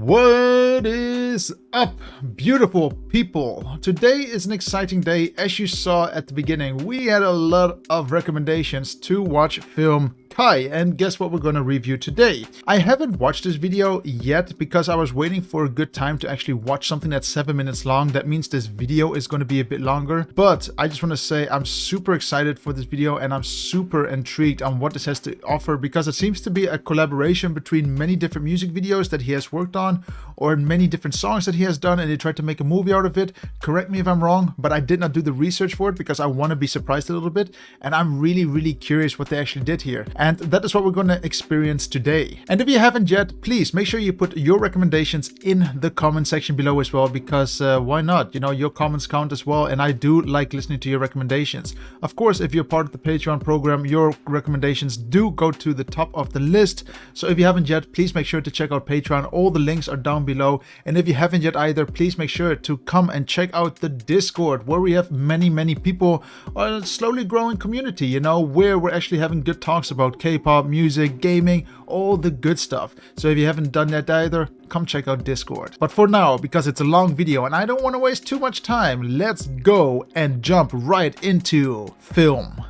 What is up, beautiful people? Today is an exciting day. As you saw at the beginning, we had a lot of recommendations to watch film Kai, and guess what we're going to review today? I haven't watched this video yet because I was waiting for a good time to actually watch something that's 7 minutes long. That means this video is going to be a bit longer, but I just want to say I'm super excited for this video and I'm super intrigued on what this has to offer, because it seems to be a collaboration between many different music videos that he has worked on, or many different songs that he has done, and he tried to make a movie out of it. Correct me if I'm wrong, but I did not do the research for it because I want to be surprised a little bit, and I'm really curious what they actually did here. And that is what we're going to experience today. And if you haven't yet, please make sure you put your recommendations in the comment section below as well, because why not? You know, your comments count as well, and I do like listening to your recommendations. Of course, if you're part of the Patreon program, your recommendations do go to the top of the list. So if you haven't yet, please make sure to check out Patreon. All the links are down below. And if you haven't yet either, please make sure to come and check out the Discord, where we have many people, a slowly growing community, you know, where we're actually having good talks about K-pop, music, gaming, all the good stuff. So if you haven't done that either, come check out Discord. But for now, because it's a long video and I don't want to waste too much time, let's go and jump right into film.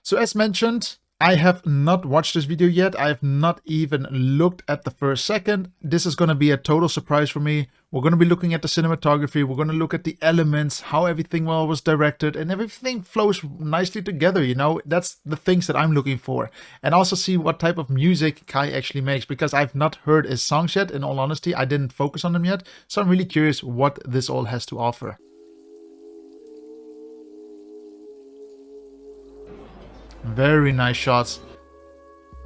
So as mentioned, I have not watched this video yet. I have not even looked at the first second. This is going to be a total surprise for me. We're going to be looking at the cinematography. We're going to look at the elements, how everything was directed, and everything flows nicely together, you know. That's the things that I'm looking for. And also see what type of music Kai actually makes, because I've not heard his songs yet. In all honesty, I didn't focus on them yet. So I'm really curious what this all has to offer. Very nice shots.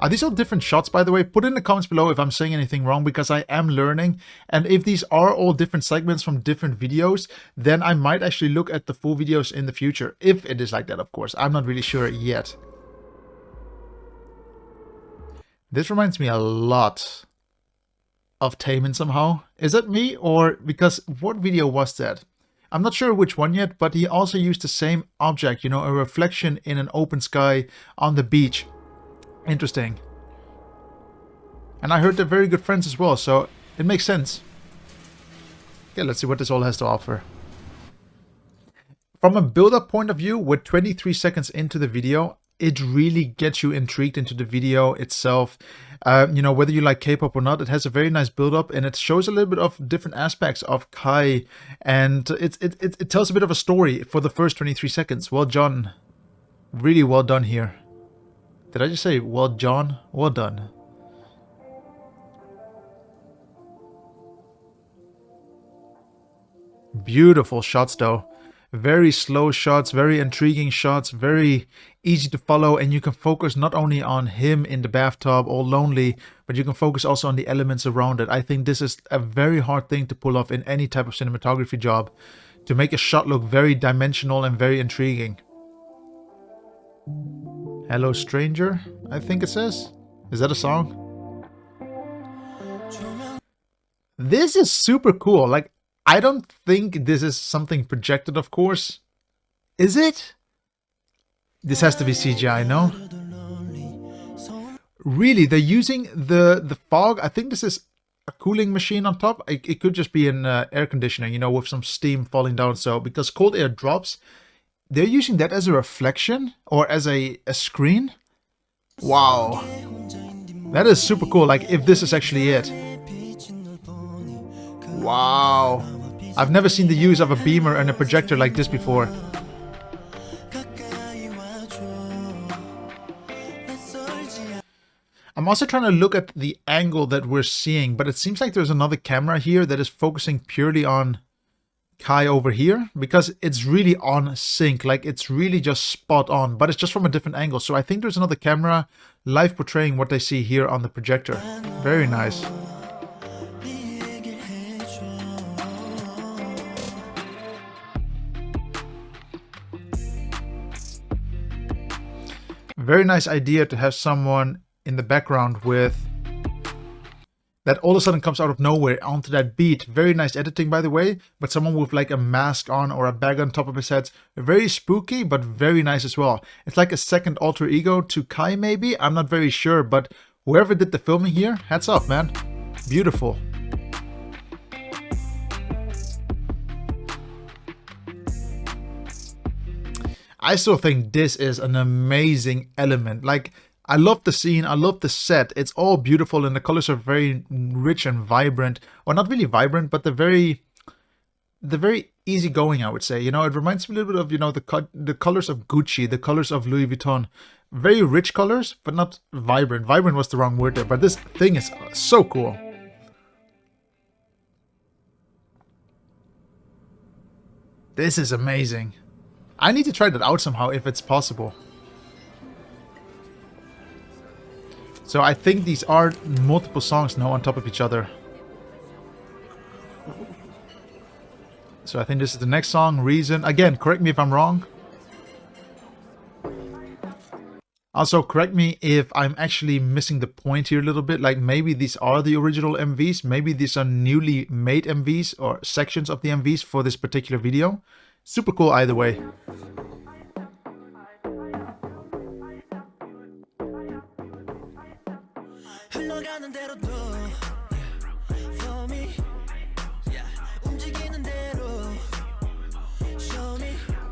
Are these all different shots, by the way? Put in the comments below if I'm saying anything wrong, because I am learning. And if these are all different segments from different videos, then I might actually look at the full videos in the future. If it is like that, of course. I'm not really sure yet. This reminds me a lot of Taman somehow. Is that me? Or because what video was that? I'm not sure which one yet, but he also used the same object, you know, a reflection in an open sky on the beach. Interesting. And I heard they're very good friends as well, so it makes sense. Okay, let's see what this all has to offer. From a build-up point of view, we're 23 seconds into the video. It really gets you intrigued into the video itself. You know, whether you like K-pop or not, it has a very nice build-up, and it shows a little bit of different aspects of Kai, and it tells a bit of a story for the first 23 seconds. Well done. Really well done here. Did I just say well done? Well done. Beautiful shots though. Very slow shots, very intriguing shots, very easy to follow, and you can focus not only on him in the bathtub all lonely, but you can focus also on the elements around it. I think this is a very hard thing to pull off in any type of cinematography job, to make a shot look very dimensional and very intriguing. Hello Stranger, I think it says. Is that a song? This is super cool. Like, I don't think this is something projected, of course. Is it? This has to be CGI, no? Really, they're using the fog. I think this is a cooling machine on top. It could just be an air conditioner, you know, with some steam falling down. So, because cold air drops, they're using that as a reflection or as a screen. Wow. That is super cool. Like, if this is actually it. Wow. I've never seen the use of a beamer and a projector like this before. I'm also trying to look at the angle that we're seeing, but it seems like there's another camera here that is focusing purely on Kai over here, because it's really on sync. Like, it's really just spot on, but it's just from a different angle. So I think there's another camera live portraying what they see here on the projector. Very nice. Very nice idea to have someone in the background with that all of a sudden comes out of nowhere onto that beat. Very nice editing, by the way, but someone with like a mask on or a bag on top of his head. Very spooky, but very nice as well. It's like a second alter ego to Kai, maybe? I'm not very sure, but whoever did the filming here, hats off, man. Beautiful. I still think this is an amazing element. Like, I love the scene, I love the set. It's all beautiful and the colors are very rich and vibrant. Or not really vibrant, but they're very easygoing, I would say. You know, it reminds me a little bit of, you know, the colors of Gucci, the colors of Louis Vuitton. Very rich colors, but not vibrant. Vibrant was the wrong word there, but this thing is so cool. This is amazing. I need to try that out somehow if it's possible. So I think these are multiple songs now on top of each other. So I think this is the next song, Reason. Again, correct me if I'm wrong. Also, correct me if I'm actually missing the point here a little bit. Like, maybe these are the original MVs. Maybe these are newly made MVs or sections of the MVs for this particular video. Super cool either way.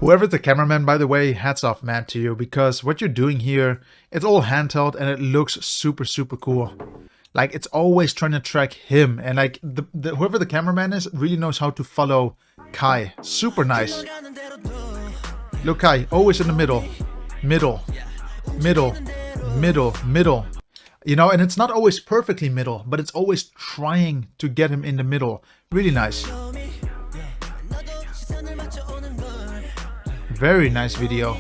Whoever's the cameraman, by the way, hats off, man, to you, because what you're doing here, it's all handheld and it looks super, super cool. Like, it's always trying to track him, and like whoever the cameraman is really knows how to follow Kai. Super nice. Look, Kai, always in the middle, middle, middle, middle, middle. You know, and it's not always perfectly middle, but it's always trying to get him in the middle. Really nice. Very nice video.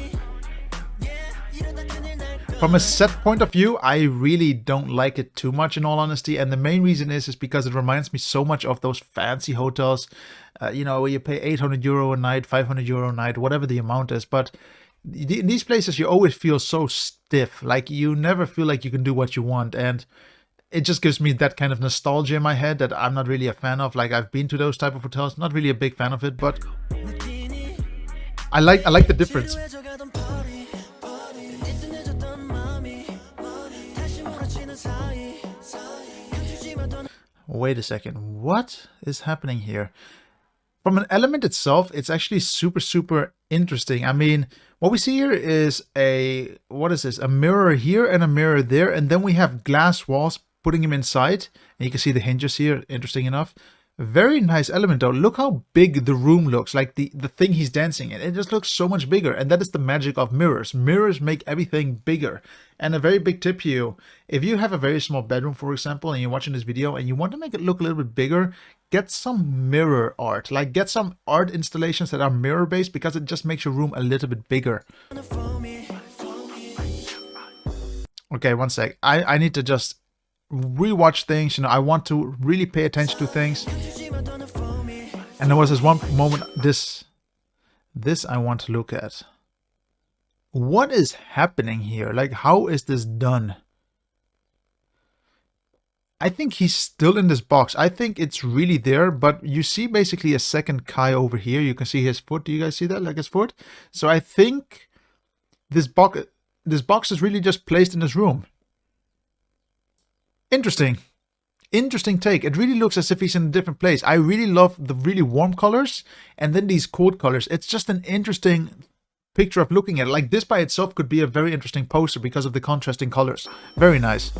From a set point of view, I really don't like it too much, in all honesty, and the main reason is because it reminds me so much of those fancy hotels, you know, where you pay 800 euro a night, 500 euro a night, whatever the amount is. But in these places, you always feel so stiff, like you never feel like you can do what you want, and it just gives me that kind of nostalgia in my head that I'm not really a fan of. Like, I've been to those type of hotels, not really a big fan of it, but I like the difference. Wait a second, what is happening here? From an element itself, it's actually super, super interesting. I mean, what we see here is what is this? A mirror here and a mirror there, and then we have glass walls putting him inside, and you can see the hinges here, interesting enough. Very nice element though. Look how big the room looks, like the thing he's dancing in. It just looks so much bigger, and that is the magic of mirrors. Mirrors make everything bigger. And a very big tip to you, if you have a very small bedroom, for example, and you're watching this video and you want to make it look a little bit bigger, get some mirror art. Like, get some art installations that are mirror based, because it just makes your room a little bit bigger. Okay, one sec. I need to just rewatch things, you know. I want to really pay attention to things. And there was this one moment, this I want to look at. What is happening here? Like, how is this done? I think he's still in this box. I think it's really there, but you see basically a second Kai over here. You can see his foot. Do you guys see that? Like his foot? So I think this box is really just placed in this room. Interesting. Interesting take. It really looks as if he's in a different place. I really love the really warm colors and then these cold colors. It's just an interesting picture of looking at it. Like, this by itself could be a very interesting poster because of the contrasting colors. Very nice.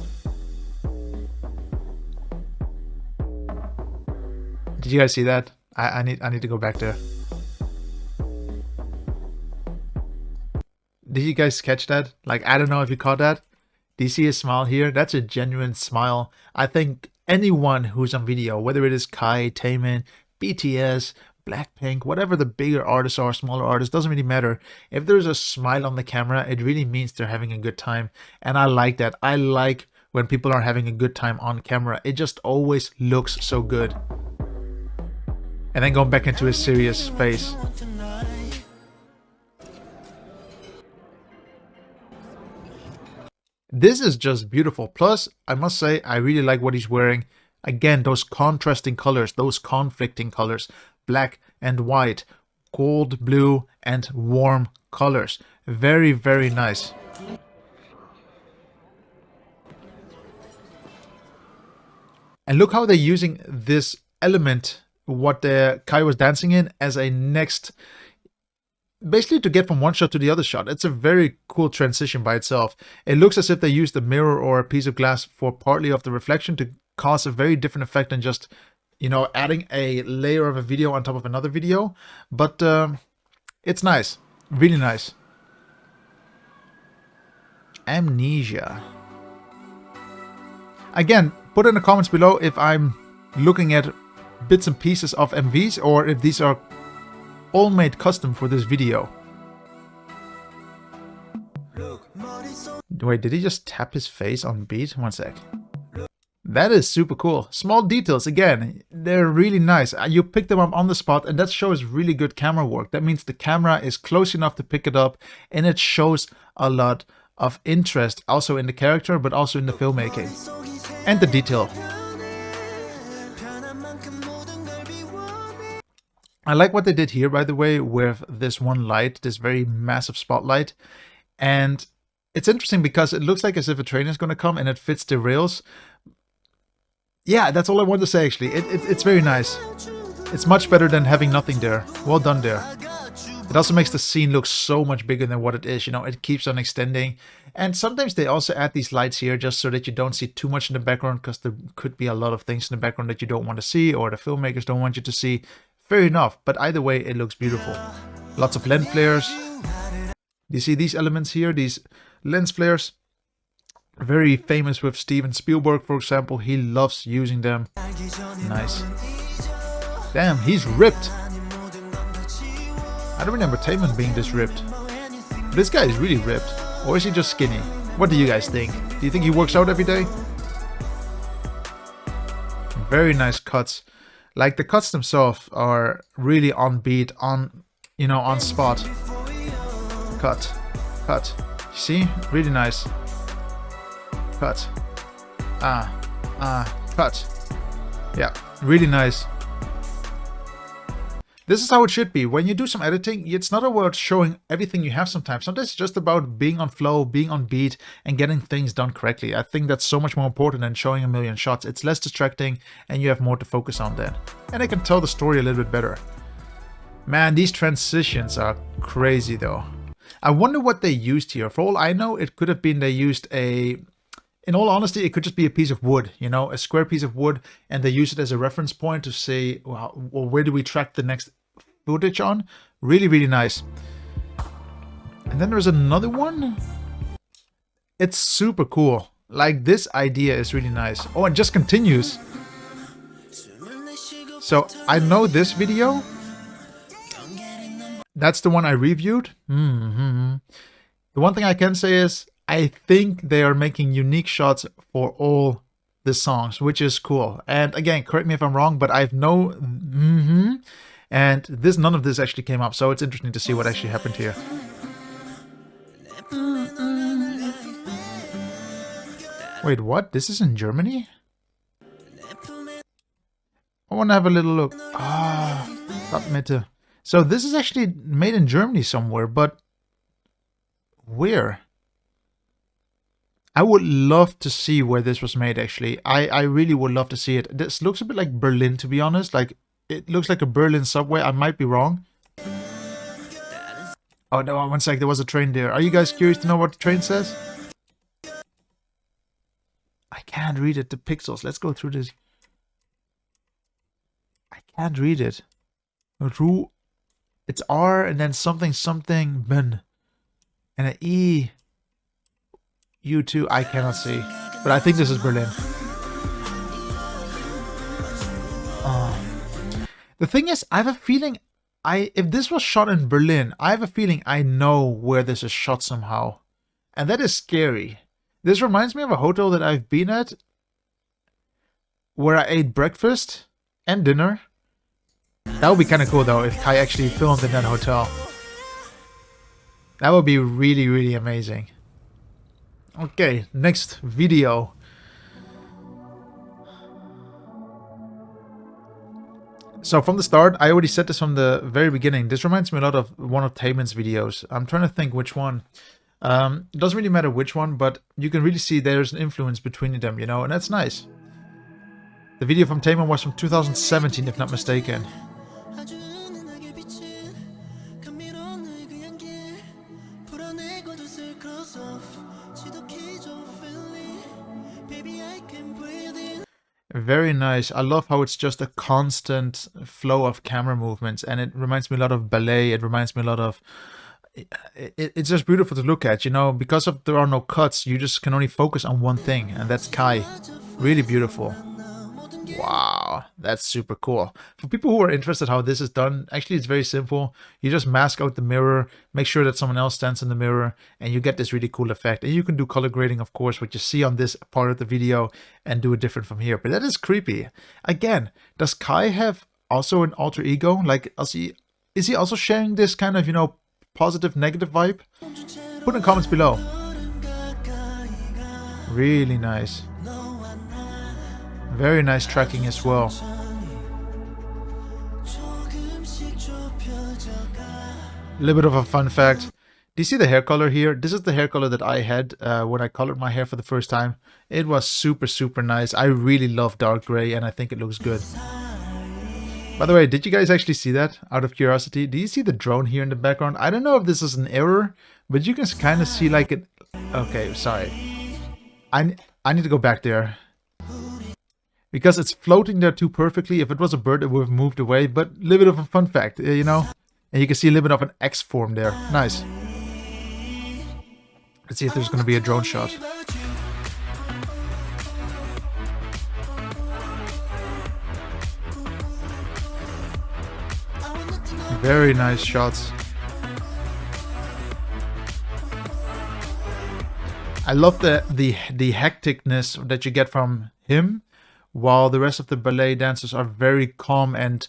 Did you guys see that? I need to go back there. Did you guys catch that? Like, I don't know if you caught that. Do you see a smile here? That's a genuine smile. I think anyone who's on video, whether it is Kai, Taemin, BTS, Blackpink, whatever the bigger artists are, smaller artists, doesn't really matter. If there's a smile on the camera, it really means they're having a good time. And I like that. I like when people are having a good time on camera. It just always looks so good. And then going back into his serious face. This is just beautiful. Plus, I must say, I really like what he's wearing. Again, those contrasting colors, those conflicting colors. Black and white, gold, blue, and warm colors. Very, very nice. And look how they're using this element, what Kai was dancing in, as a next basically to get from one shot to the other shot. It's a very cool transition by itself. It looks as if they used a mirror or a piece of glass for partly of the reflection to cause a very different effect than just, you know, adding a layer of a video on top of another video. But it's nice. Really nice. Amnesia. Again, put in the comments below if I'm looking at bits and pieces of MVs or if these are all made custom for this video. Wait, did he just tap his face on beat? One sec. That is super cool. Small details, again, they're really nice. You pick them up on the spot, and that shows really good camera work. That means the camera is close enough to pick it up, and it shows a lot of interest also in the character, but also in the filmmaking and the detail. I like what they did here, by the way, with this one light, this very massive spotlight. And it's interesting because it looks like as if a train is going to come and it fits the rails. Yeah, that's all I want to say, actually. It's very nice. It's much better than having nothing there. Well done there. It also makes the scene look so much bigger than what it is, you know, it keeps on extending. And sometimes they also add these lights here just so that you don't see too much in the background, because there could be a lot of things in the background that you don't want to see or the filmmakers don't want you to see. Fair enough, but either way, it looks beautiful. Lots of lens flares. Do you see these elements here, these lens flares? Very famous with Steven Spielberg, for example. He loves using them. Nice. Damn, he's ripped. I don't remember Taman being this ripped. But this guy is really ripped. Or is he just skinny? What do you guys think? Do you think he works out every day? Very nice cuts. Like, the cuts themselves are really on beat, on, you know, on spot. Cut. Cut. See? Really nice. Cut. Cut. Yeah, really nice. This is how it should be. When you do some editing, it's not about showing everything you have sometimes. Sometimes it's just about being on flow, being on beat, and getting things done correctly. I think that's so much more important than showing a million shots. It's less distracting, and you have more to focus on then. And I can tell the story a little bit better. Man, these transitions are crazy though. I wonder what they used here. For all I know, it could have been they used a... In all honesty, it could just be a piece of wood, you know, a square piece of wood, and they use it as a reference point to say, well, where do we track the next footage on? Really, really nice. And then there's another one. It's super cool. Like, this idea is really nice. Oh, it just continues. So I know this video. That's the one I reviewed. The one thing I can say is I think they are making unique shots for all the songs, which is cool. And again, correct me if I'm wrong, but I've no... And this, none of this actually came up, so it's interesting to see what actually happened here. Wait, what? This is in Germany? I want to have a little look. Ah, Stadtmitte. So this is actually made in Germany somewhere, but where? I would love to see where this was made, actually. I really would love to see it. This looks a bit like Berlin, to be honest. Like, it looks like a Berlin subway. I might be wrong. Oh, no, one sec. There was a train there. Are you guys curious to know what the train says? I can't read it. The pixels. Let's go through this. I can't read it. Ru. It's R and then something something Ben. And an E. U2. I cannot see. But I think this is Berlin. The thing is, I have a feeling if this was shot in Berlin, I have a feeling I know where this is shot somehow. And that is scary. This reminds me of a hotel that I've been at where I ate breakfast and dinner. That would be kind of cool though if Kai actually filmed in that hotel. That would be really, really amazing. Okay, next video. So from the start, I already said this from the very beginning. This reminds me a lot of one of Taman's videos. I'm trying to think which one. It doesn't really matter which one, but you can really see there's an influence between them, you know, and that's nice. The video from Taman was from 2017, if not mistaken. Very nice. I love how it's just a constant flow of camera movements, and it reminds me a lot of ballet. It reminds me a lot of. It's just beautiful to look at, you know, because of there are no cuts. You just can only focus on one thing, and that's Kai. Really beautiful. Wow, that's super cool. For people who are interested how this is done, actually it's very simple. You just mask out the mirror, make sure that someone else stands in the mirror, and you get this really cool effect. And you can do color grading, of course, what you see on this part of the video, and do it different from here. But that is creepy. Again, does Kai have also an alter ego? Like, is he also sharing this kind of, you know, positive, negative vibe? Put in the comments below. Really nice. Very nice tracking as well. A little bit of a fun fact. Do you see the hair color here? This is the hair color that I had when I colored my hair for the first time. It was super, super nice. I really love dark gray, and I think it looks good. By the way, did you guys actually see that? Out of curiosity, do you see the drone here in the background? I don't know if this is an error, but you can kind of see like it. Okay, sorry. I need to go back there. Because it's floating there too perfectly. If it was a bird, it would have moved away. But a little bit of a fun fact, you know? And you can see a little bit of an X form there. Nice. Let's see if there's going to be a drone shot. Very nice shots. I love the hecticness that you get from him, while the rest of the ballet dancers are very calm and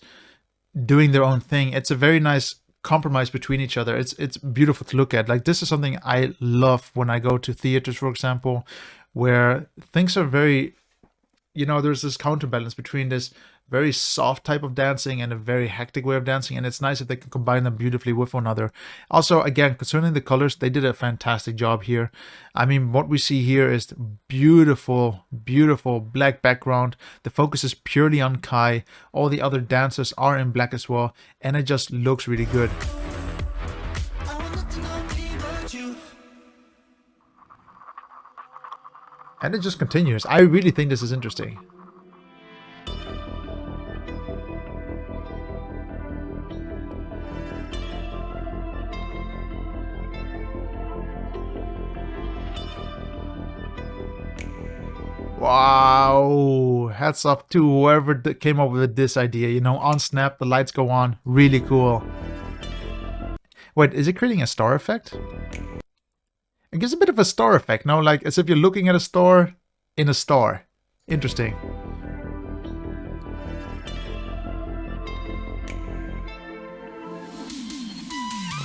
doing their own thing. It's a very nice compromise between each other. It's beautiful to look at. Like, this is something I love when I go to theaters, for example, where things are very, you know, there's this counterbalance between this very soft type of dancing and a very hectic way of dancing, and it's nice if they can combine them beautifully with one another. Also, again, concerning the colors, they did a fantastic job here. I mean, what we see here is beautiful, beautiful black background. The focus is purely on Kai. All the other dancers are in black as well, and it just looks really good. And it just continues. I really think this is interesting. Wow, hats off to whoever came up with this idea. You know, on snap, the lights go on. Really cool. Wait, is it creating a star effect? It gives a bit of a star effect, no? Like as if you're looking at a star in a star. Interesting.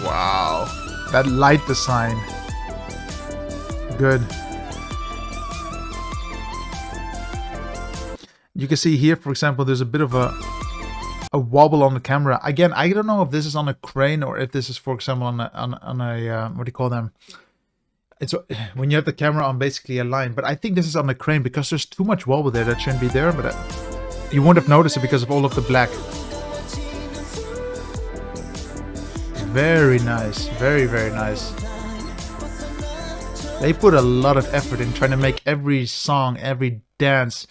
Wow, that light design. Good. You can see here, for example, there's a bit of a wobble on the camera. Again, I don't know if this is on a crane or if this is, for example, on a what do you call them? It's when you have the camera on basically a line. But I think this is on a crane because there's too much wobble there that shouldn't be there. But you won't have noticed it because of all of the black. Very nice. Very, very nice. They put a lot of effort in trying to make every song, every dance,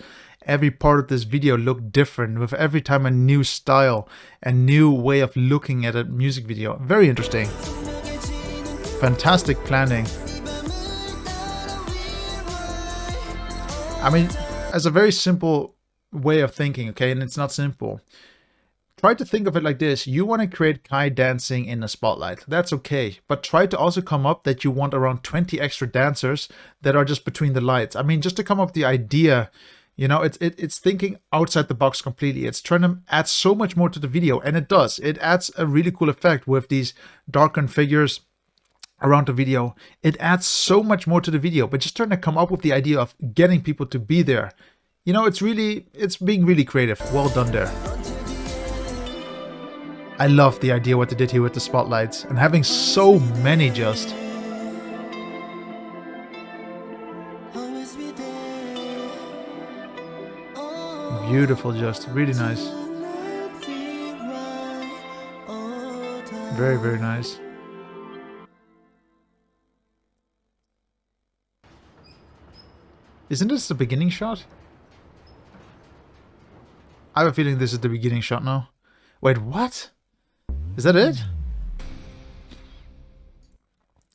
every part of this video look different, with every time a new style, a new way of looking at a music video. Very interesting. Fantastic planning. I mean, as a very simple way of thinking, okay, and it's not simple. Try to think of it like this. You want to create Kai dancing in a spotlight. That's okay. But try to also come up that you want around 20 extra dancers that are just between the lights. I mean, just to come up with the idea. You know, it's thinking outside the box completely. It's trying to add so much more to the video, and it does. It adds a really cool effect with these darkened figures around the video. It adds so much more to the video, but just trying to come up with the idea of getting people to be there. You know, it's being really creative. Well done there. I love the idea what they did here with the spotlights and having so many just. Beautiful, just really nice. Very, very nice. Isn't this the beginning shot? I have a feeling this is the beginning shot now. Wait, what? Is that it?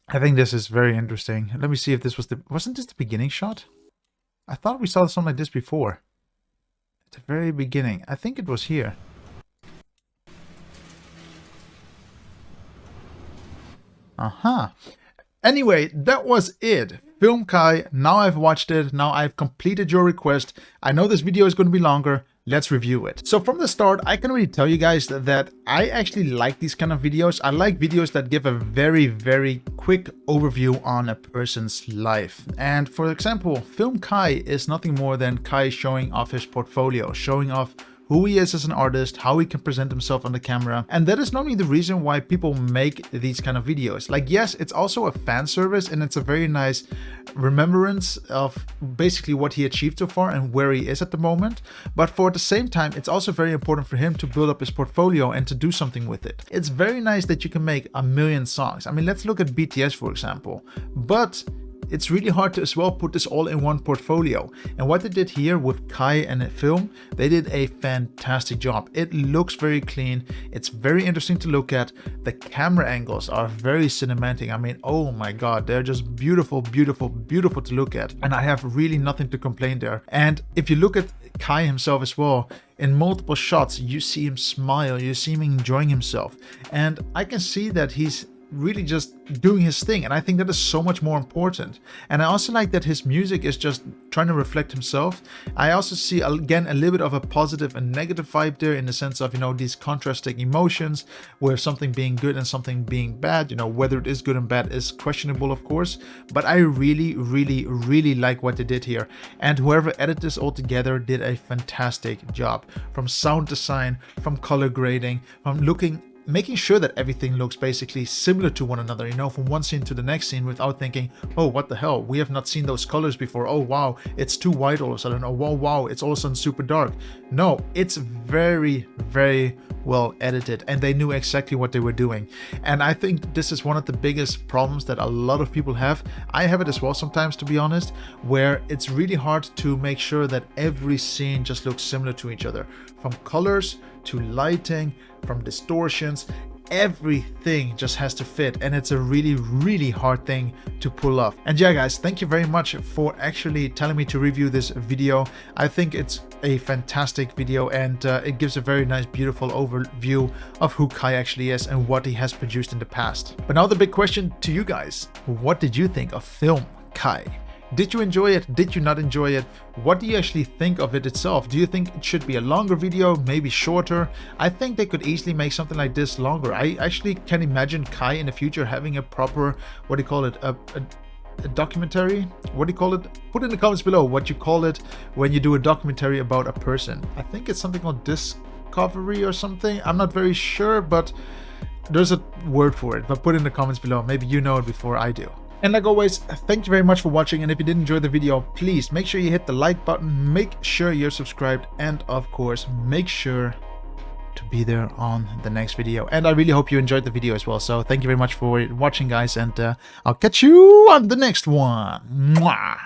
I think this is very interesting. Let me see if this was the... Wasn't this the beginning shot? I thought we saw something like this before. At the very beginning. I think it was here. Anyway, that was it. Film Kai. Now I've watched it. Now I've completed your request. I know this video is going to be longer. Let's review it. So from the start, I can already tell you guys that I actually like these kind of videos. I like videos that give a very, very quick overview on a person's life. And for example, Film Kai is nothing more than Kai showing off his portfolio, showing off who he is as an artist, how he can present himself on the camera. And that is normally the reason why people make these kind of videos. Like, yes, it's also a fan service and it's a very nice remembrance of basically what he achieved so far and where he is at the moment. But for at the same time, it's also very important for him to build up his portfolio and to do something with it. It's very nice that you can make a million songs. I mean, let's look at BTS, for example. But it's really hard to as well put this all in one portfolio. And what they did here with Kai and Film, they did a fantastic job. It looks very clean. It's very interesting to look at. The camera angles are very cinematic. I mean, oh my God, they're just beautiful, beautiful, beautiful to look at. And I have really nothing to complain there. And if you look at Kai himself as well, in multiple shots, you see him smile, you see him enjoying himself. And I can see that he's really just doing his thing, and I think that is so much more important. And I also like that his music is just trying to reflect himself. I also see again a little bit of a positive and negative vibe there, in the sense of, you know, these contrasting emotions, where something being good and something being bad, you know, whether it is good and bad is questionable, of course, but I really, really, really like what they did here. And whoever edited this all together did a fantastic job, from sound design, from color grading, from making sure that everything looks basically similar to one another, you know, from one scene to the next scene, without thinking, oh, what the hell, we have not seen those colors before, oh wow, it's too white all of a sudden, oh wow, it's all of a sudden super dark. No, it's very, very well edited, and they knew exactly what they were doing. And I think this is one of the biggest problems that a lot of people have. I have it as well sometimes, to be honest, where it's really hard to make sure that every scene just looks similar to each other, from colors to lighting, from distortions. Everything just has to fit, and it's a really, really hard thing to pull off. And yeah guys, thank you very much for actually telling me to review this video. I think it's a fantastic video, and it gives a very nice, beautiful overview of who Kai actually is and what he has produced in the past. But now the big question to you guys: what did you think of Film Kai? Did you enjoy it? Did you not enjoy it? What do you actually think of it itself? Do you think it should be a longer video, maybe shorter? I think they could easily make something like this longer. I actually can imagine Kai in the future having a proper, what do you call it, a documentary? What do you call it? Put in the comments below what you call it when you do a documentary about a person. I think it's something called discovery or something. I'm not very sure, but there's a word for it. But put in the comments below. Maybe you know it before I do. And like always, thank you very much for watching, and if you did enjoy the video, please make sure you hit the like button, make sure you're subscribed, and of course, make sure to be there on the next video. And I really hope you enjoyed the video as well. So thank you very much for watching, guys, and I'll catch you on the next one. Mwah!